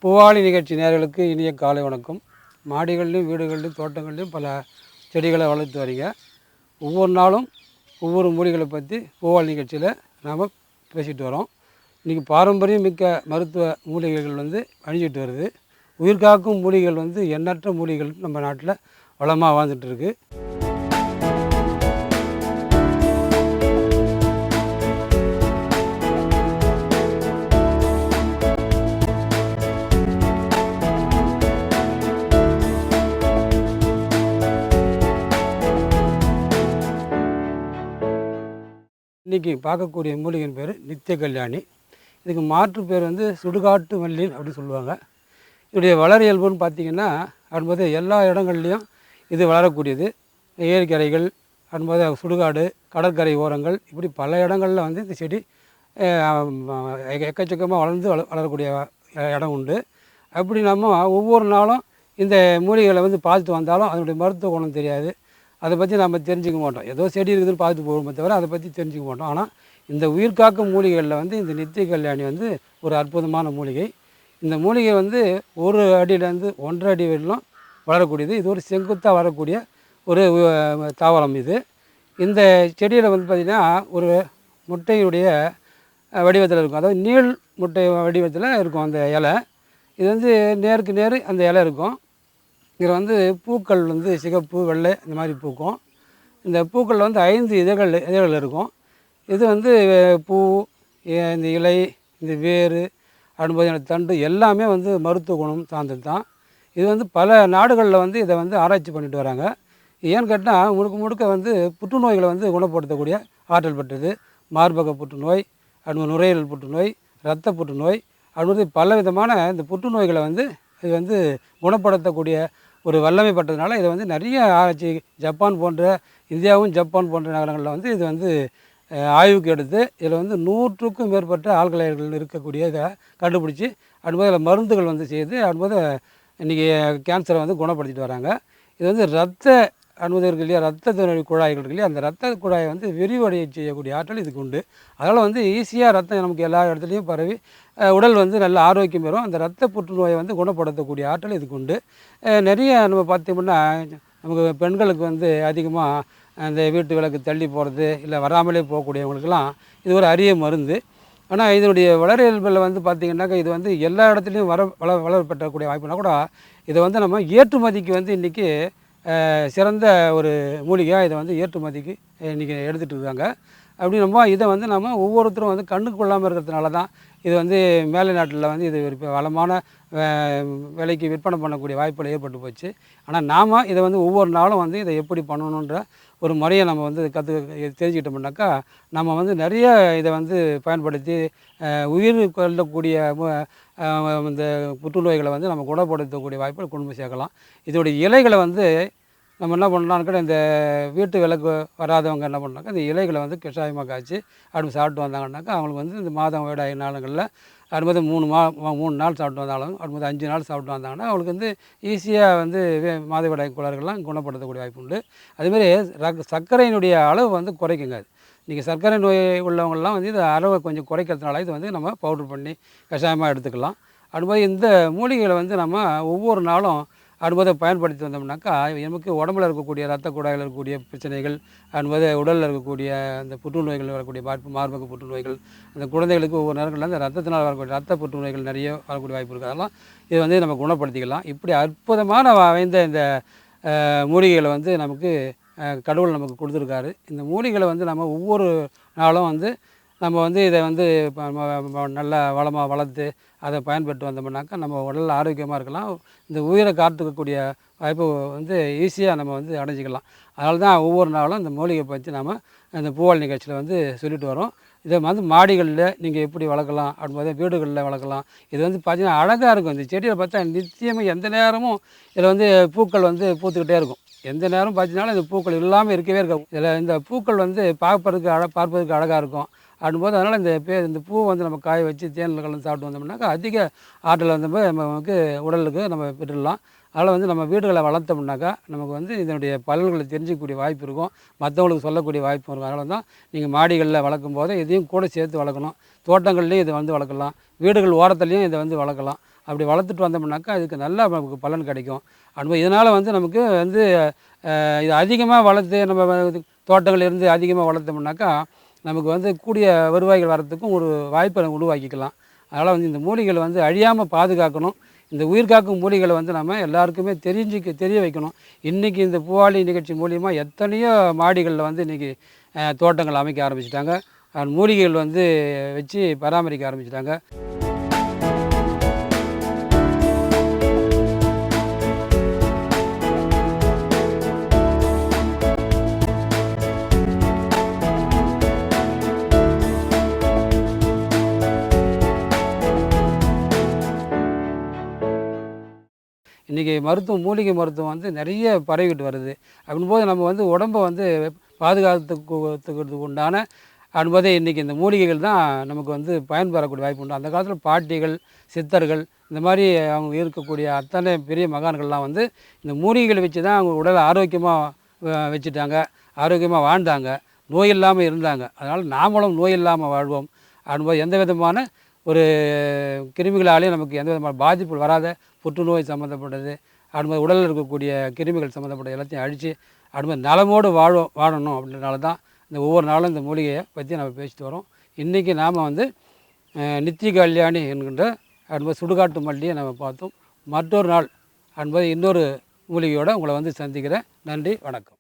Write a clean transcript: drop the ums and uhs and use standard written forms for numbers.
பூவாளி நிகழ்ச்சி நேயர்களுக்கு இனிய காலை வணக்கம். மாடிகள்லையும் வீடுகள்லையும் தோட்டங்கள்லையும் பல செடிகளை வளர்த்து வரீங்க. ஒவ்வொரு நாளும் ஒவ்வொரு மூலிகளை பற்றி பூவாளி நிகழ்ச்சியில் நாம் பேசிட்டு வரோம். இன்றைக்கி பாரம்பரியம் மிக்க மருத்துவ மூலிகைகள் அழிஞ்சிட்டு வருது. உயிர்காக்கும் மூலிகைகள் எண்ணற்ற மூலிகைகள் நம்ம நாட்டில் வளமாக வாழ்ந்துட்டுருக்கு. இன்றைக்கி பார்க்கக்கூடிய மூலிகையின் பேர் நித்திய கல்யாணி. இதுக்கு மாற்று பேர் சுடுகாட்டு மல்லின்னு அப்படி சொல்லுவாங்க. இதோடைய வளர இயல்புன்னு பார்த்திங்கன்னா அப்படின்போது எல்லா இடங்கள்லையும் இது வளரக்கூடியது. ஏரிக்கரைகள் அப்படின்போது சுடுகாடு, கடற்கரை ஓரங்கள், இப்படி பல இடங்களில் இந்த செடி எக்கச்சக்கமாக வளரக்கூடிய இடம் உண்டு. அப்படி நம்ம ஒவ்வொரு நாளும் இந்த மூலிகைகளை பார்த்துட்டு வந்தாலும் அதனுடைய மருத்துவ குணம் தெரியாது. அதை பற்றி நம்ம தெரிஞ்சுக்க மாட்டோம். ஏதோ செடி இருக்குதுன்னு பார்த்துட்டு போவோமே தவிர அதை பற்றி தெரிஞ்சுக்க மாட்டோம். ஆனால் இந்த உயிர்காக்கும் மூலிகைகளில் இந்த நித்திய கல்யாணி ஒரு அற்புதமான மூலிகை. இந்த மூலிகை ஒரு அடியிலேருந்து 1.5 அடி வரையிலும் வளரக்கூடியது. இது ஒரு செங்குத்தாக வரக்கூடிய ஒரு தாவரம். இந்த செடியில் பார்த்திங்கன்னா ஒரு முட்டையுடைய வடிவத்தில் இருக்கும். அதாவது நீள் முட்டை வடிவத்தில் இருக்கும் அந்த இலை. இது நேருக்கு நேர் அந்த இலை இருக்கும். இதில் பூக்கள் சிகப்பு, வெள்ளை இந்த மாதிரி பூக்கும். இந்த பூக்கள் 5 இதழ்கள் இருக்கும். இது பூ, இந்த இலை, இந்த வேறு, அடுத்த தண்டு எல்லாமே மருத்துவ குணம் சார்ந்தது தான். இது பல நாடுகளில் இதை ஆராய்ச்சி பண்ணிட்டு வராங்க. ஏன்னு கேட்டால் முழுக்க புற்றுநோய்களை குணப்படுத்தக்கூடிய ஆற்றல் பெற்றது. மார்பக புற்றுநோய், நுரையீரல் புற்றுநோய், இரத்த புற்றுநோய், அடுத்து பல விதமான இந்த புற்றுநோய்களை இது குணப்படுத்தக்கூடிய ஒரு வல்லமை பட்டதுனால இதை நிறைய ஆராய்ச்சி இந்தியாவும் ஜப்பான் போன்ற நகரங்களில் இது ஆய்வுக்கு எடுத்து இதில் 100க்கும் மேற்பட்ட ஆல்கலைடுகள் இருக்கக்கூடிய இதை கண்டுபிடிச்சி அடும்போது அதில் மருந்துகள் செய்து அடும்போது இன்றைக்கி கேன்சரை குணப்படுத்திட்டு வராங்க. இது ரத்த அனுமதி இருக்கு இல்லையா, ரத்த குழாய்கள் இருக்கு இல்லையா, அந்த ரத்த குழாயை விரிவடைய செய்யக்கூடிய ஆற்றல் இதுக்கு உண்டு. அதனால் ஈஸியாக ரத்தம் நமக்கு எல்லா இடத்துலையும் பரவி உடல் நல்ல ஆரோக்கியம் பெறும். அந்த ரத்த புற்றுநோயை குணப்படுத்தக்கூடிய ஆற்றல் இதுக்கு உண்டு. நிறைய நம்ம பார்த்தோம்னா நமக்கு பெண்களுக்கு அதிகமாக அந்த வீட்டு விளக்கு தள்ளி போகிறது இல்லை வராமலே போகக்கூடியவங்களுக்கெல்லாம் இது ஒரு அரிய மருந்து. ஆனால் இதனுடைய வளர இயல்பில் பார்த்திங்கன்னாக்கா இது எல்லா இடத்துலையும் வளரப்பட்டக்கூடிய வாய்ப்புனா கூட இதை நம்ம ஏற்றுமதிக்கு இன்றைக்கி சிறந்த ஒரு மூலிகையாக இதை ஏற்றுமதிக்கு இன்றைக்கி எடுத்துகிட்டு இருக்காங்க. அப்படி இதை நம்ம ஒவ்வொருத்தரும் கண்ணுக்கு கொள்ளாமல் இருக்கிறதுனால தான் இது மேலை நாட்டில் இது இப்போ வளமான விலைக்கு விற்பனை பண்ணக்கூடிய வாய்ப்புகள் ஏற்பட்டு போச்சு. ஆனால் நாம் இதை ஒவ்வொரு நாளும் இதை எப்படி பண்ணணுன்ற ஒரு முறையை நம்ம தெரிஞ்சுக்கிட்டோம்னாக்கா நம்ம நிறைய இதை பயன்படுத்தி உயிர் கொள்ளக்கூடிய இந்த புற்றுநோய்களை நம்ம குணப்படுத்தக்கூடிய வாய்ப்புகள் கொண்டு போய் சேர்க்கலாம். இதோடைய இலைகளை நம்ம என்ன பண்ணலான்னு இந்த வீட்டு விளக்கு வராதவங்க என்ன பண்ணாக்கா இந்த இலைகளை கஷாயமாக காய்ச்சி அப்படி சாப்பிட்டு வந்தாங்கன்னாக்கா அவங்களுக்கு இந்த மாதம் விடாய் நாளுங்களில் அடுப்பது 3 நாள் சாப்பிட்டு வந்தாலும் அடுப்பது 5 நாள் சாப்பிட்டு வந்தாங்கன்னா அவங்களுக்கு ஈஸியாக மாதவிடாய் குளர்கள்லாம் குணப்படுத்தக்கூடிய வாய்ப்பு உண்டு. அதுமாரி சர்க்கரையினுடைய அளவு குறைக்குங்க. அது இன்றைக்கி சர்க்கரை நோய் உள்ளவங்கள்லாம் இதை அளவை கொஞ்சம் குறைக்கிறதுனால இது நம்ம பவுட்ரு பண்ணி கஷாயமாக எடுத்துக்கலாம். அடுப்பது இந்த மூலிகைகளை நம்ம ஒவ்வொரு நாளும் அடுப்பதை பயன்படுத்தி வந்தோம்னாக்கா நமக்கு உடம்புல இருக்கக்கூடிய ரத்த குழாயில் இருக்கக்கூடிய பிரச்சனைகள் அடுப்பது உடலில் இருக்கக்கூடிய அந்த புற்றுநோய்கள் வரக்கூடிய வாய்ப்பு, மார்பக புற்றுநோய்கள், அந்த குழந்தைகளுக்கு ஒவ்வொரு நேரங்களில் அந்த ரத்தத்தினால் வரக்கூடிய ரத்த புற்றுநோய்கள் நிறைய வரக்கூடிய வாய்ப்பு இருக்குது. அதெல்லாம் இது நம்ம குணப்படுத்திக்கலாம். இப்படி அற்புதமான வாய்ந்த இந்த மூலிகைகளை நமக்கு கடவுள் நமக்கு கொடுத்துருக்காரு. இந்த மூலிகைகளை நம்ம ஒவ்வொரு நாளும் நம்ம இதை நல்ல வளமாக வளர்த்து அதை பயன்பெற்று வந்தோம்னாக்கா நம்ம உடலில் ஆரோக்கியமாக இருக்கலாம். இந்த உயிரை காத்துக்கக்கூடிய வாய்ப்பு ஈஸியாக நம்ம அடைஞ்சிக்கலாம். அதனால தான் ஒவ்வொரு நாளும் இந்த மூலிகை பற்றி நம்ம இந்த பூவாளி நிகழ்ச்சியில் சொல்லிட்டு வரோம். இதை மாடிகளில் நீங்கள் எப்படி வளர்க்கலாம் அப்படின்போது வீடுகளில் வளர்க்கலாம். இது பார்த்திங்கன்னா அழகாக இருக்கும். இந்த செடியில் பார்த்தா நிச்சயமாக எந்த நேரமும் இதில் பூக்கள் பூத்துக்கிட்டே இருக்கும். எந்த நேரம் பார்த்தீங்கன்னாலும் இந்த பூக்கள் இல்லாமல் இருக்கவே இருக்காது. இதில் இந்த பூக்கள் பார்ப்பதற்கு அழகாக இருக்கும் அப்படின்போது அதனால் இந்த பூ நம்ம காய வச்சு தேனில் கலந்து சாப்பிட்டு வந்தோம்னாக்கா அதிக ஆற்றல் நமக்கு உடலுக்கு நம்ம பெற்றுடலாம். அதனால் வந்து நம்ம வீடுகளை வளர்த்தோம்னாக்கா நமக்கு வந்து இதனுடைய பலன்களை தெரிஞ்சிக்கக்கூடிய வாய்ப்பு இருக்கும், மற்றவங்களுக்கு சொல்லக்கூடிய வாய்ப்பு இருக்கும். அதனால தான் நீங்கள் மாடிகளில் வளர்க்கும் போது இதையும் கூட சேர்த்து வளர்க்கணும். தோட்டங்கள்லேயும் இதை வந்து வளர்க்கலாம், வீடுகள் ஓரத்துலேயும் இதை வந்து வளர்க்கலாம். அப்படி வளர்த்துட்டு வந்தோம்னாக்கா அதுக்கு நல்லா நமக்கு பலன் கிடைக்கும். அப்படி இதனால் வந்து நமக்கு வந்து இது அதிகமாக வளர்த்து நம்ம தோட்டங்கள் இருந்து அதிகமாக வளர்த்தோம்னாக்கா நமக்கு வந்து கூடிய வருவாய்கள் வரத்துக்கும் ஒரு வாய்ப்பை உருவாக்கிக்கலாம். அதனால் வந்து இந்த மூலிகைகளை வந்து அழியாமல் பாதுகாக்கணும். இந்த உயிர் காக்கும் மூலிகைகளை வந்து நம்ம எல்லாருக்குமே தெரிய வைக்கணும். இன்றைக்கி இந்த பூவாளி நிகழ்ச்சி மூலிமா எத்தனையோ மாடிகளில் வந்து இன்றைக்கி தோட்டங்கள் அமைக்க ஆரம்பிச்சிட்டாங்க, மூலிகைகள் வந்து வச்சு பராமரிக்க ஆரம்பிச்சிட்டாங்க. இன்றைக்கி மூலிகை மருத்துவம் வந்து நிறைய பரவிக்கிட்டு வருது. அப்படின்போது நம்ம வந்து உடம்பை வந்து பாதுகாத்துக்கிறதுக்கு உண்டான அப்படின்போதே இன்றைக்கி இந்த மூலிகைகள் தான் நமக்கு வந்து பயன்பெறக்கூடிய வாய்ப்பு உண்டு. அந்த காலத்தில் பாட்டிகள், சித்தர்கள் இந்த மாதிரி அவங்க இருக்கக்கூடிய அத்தனை பெரிய மகான்கள்லாம் வந்து இந்த மூலிகைகளை வச்சு தான் அவங்க உடலை ஆரோக்கியமாக வச்சுட்டாங்க, ஆரோக்கியமாக வாழ்ந்தாங்க, நோய் இல்லாமல் இருந்தாங்க. அதனால் நாமளும் நோய் இல்லாமல் வாழ்வோம். அப்படின்போது எந்த விதமான ஒரு கிருமிகளாலேயும் நமக்கு எந்த விதமான பாதிப்பு வராத புற்றுநோய் சம்மந்தப்பட்டது, அதுமாதிரி உடலில் இருக்கக்கூடிய கிருமிகள் சம்மந்தப்பட்ட எல்லாத்தையும் அழித்து அதுமாதிரி நலமோடு வாழணும். அப்படின்றனால தான் இந்த ஒவ்வொரு நாளும் இந்த மூலிகையை பற்றி நம்ம பேசிட்டு வரோம். இன்றைக்கி நாம் வந்து நித்திய கல்யாணி என்கின்ற அதுமாதிரி சுடுகாட்டு மல்லியை நம்ம பார்த்தோம். மற்றொரு நாள் அதுமாதிரி இன்னொரு மூலிகையோடு உங்களை வந்து சந்திக்கிறேன். நன்றி, வணக்கம்.